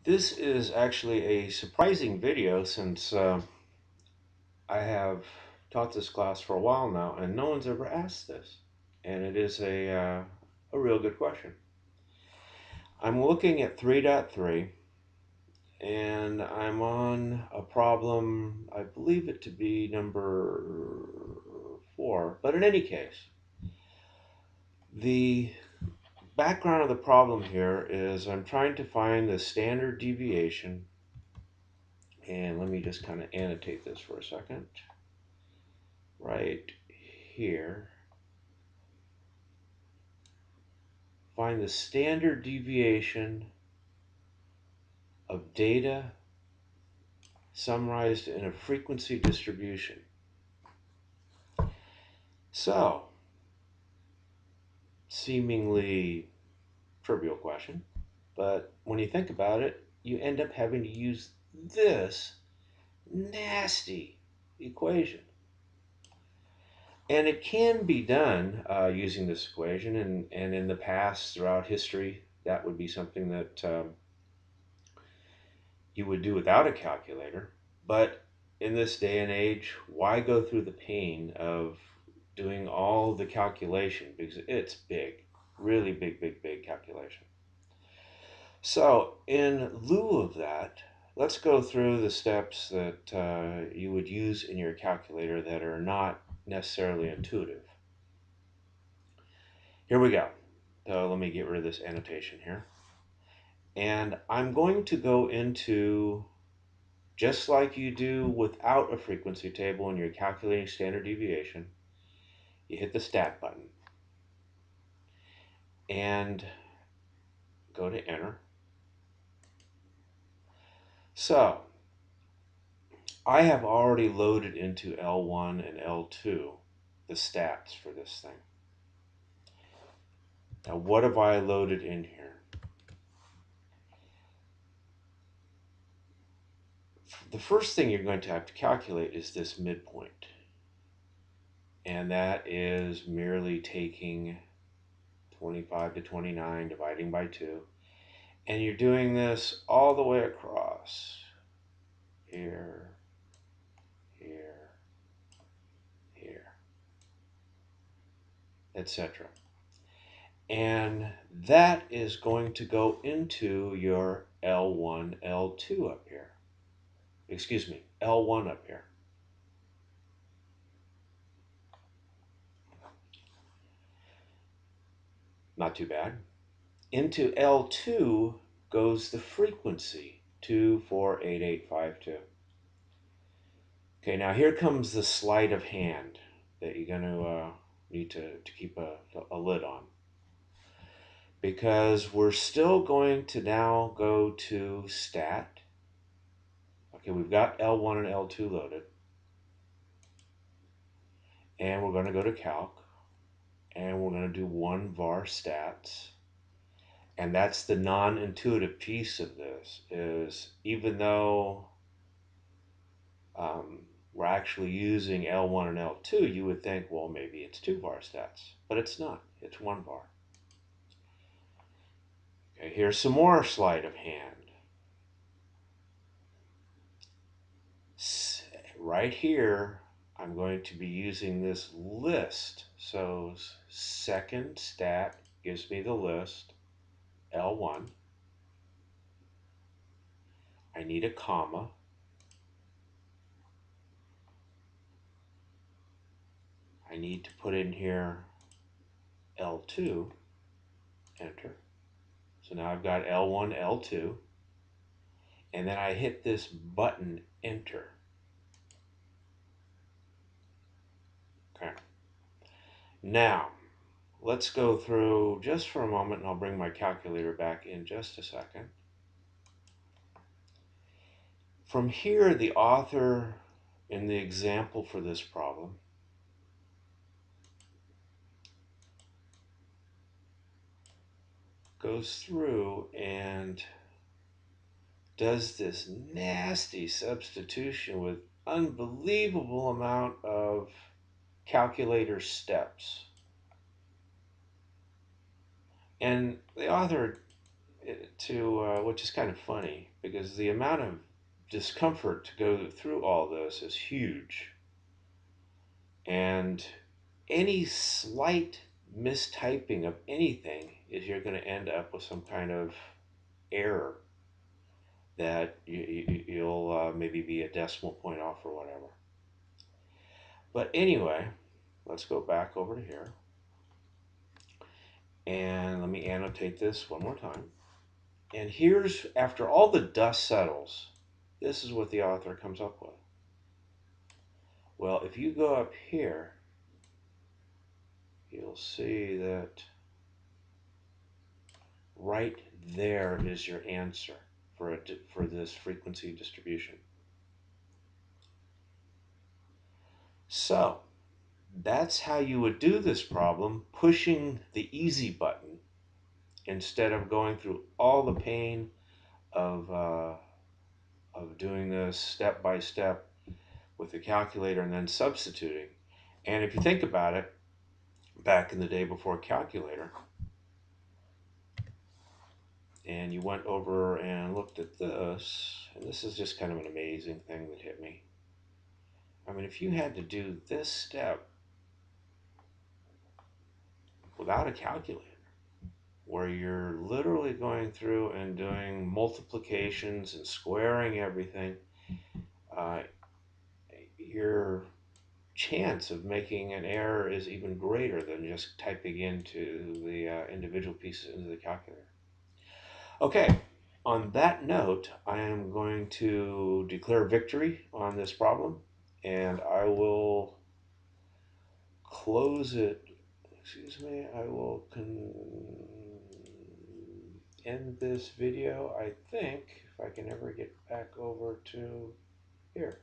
This is actually a surprising video since I have taught this class for a while now and no one's ever asked this. And it is a real good question. I'm looking at 3.3 and I'm on a problem, I believe it to be number 4. But in any case, the background of the problem here is I'm trying to find the standard deviation. And let me just kind of annotate this for a second. Right here, find the standard deviation of data summarized in a frequency distribution. So, seemingly trivial question, but when you think about it, you end up having to use this nasty equation. And it can be done using this equation, and in the past, throughout history, that would be something that you would do without a calculator. But in this day and age, why go through the pain of doing all the calculation? Because it's big, really big calculation. So in lieu of that, let's go through the steps that you would use in your calculator that are not necessarily intuitive. Here we go. So let me get rid of this annotation here. And I'm going to go into, just like you do without a frequency table when you're calculating standard deviation, you hit the stat button and go to enter. So I have already loaded into L1 and L2 the stats for this thing. Now what have I loaded in here? The first thing you're going to have to calculate is this midpoint. And that is merely taking 25 to 29, dividing by 2. And you're doing this all the way across. Here, here, here, etc. And that is going to go into your L1, L2 up here. Excuse me, L1 up here. Not too bad. Into L2 goes the frequency, 248,852. Okay, now here comes the sleight of hand that you're going to need to keep a lid on. Because we're still going to now go to stat. Okay, we've got L1 and L2 loaded. And we're going to go to calc. And we're going to do one var stats. And that's the non-intuitive piece of this, is even though we're actually using L1 and L2, you would think, well, maybe it's two var stats. But it's not. It's one var. Okay, here's some more sleight of hand. Right here, I'm going to be using this list. So second stat gives me the list, L1. I need a comma. I need to put in here L2, enter. So now I've got L1, L2. And then I hit this button, enter. Okay. Now, let's go through just for a moment, and I'll bring my calculator back in just a second. From here, the author in the example for this problem goes through and does this nasty substitution with unbelievable amount of calculator steps. And the author to, which is kind of funny because the amount of discomfort to go through all this is huge. And any slight mistyping of anything is you're going to end up with some kind of error that you'll maybe be a decimal point off or whatever. But anyway, let's go back over to here. And let me annotate this one more time. And here's, after all the dust settles, this is what the author comes up with. Well, if you go up here, you'll see that right there is your answer for this frequency distribution. So that's how you would do this problem, pushing the easy button instead of going through all the pain of, uh, of doing this step by step with the calculator and then substituting. And if you think about it, back in the day before calculator, and you went over and looked at this, and this is just kind of an amazing thing that hit me. I mean, if you had to do this step without a calculator, where you're literally going through and doing multiplications and squaring everything, uh, your chance of making an error is even greater than just typing into the individual pieces into the calculator. Okay, on that note, I am going to declare victory on this problem, and I will close it. Excuse me, I will end this video, I think, if I can ever get back over to here.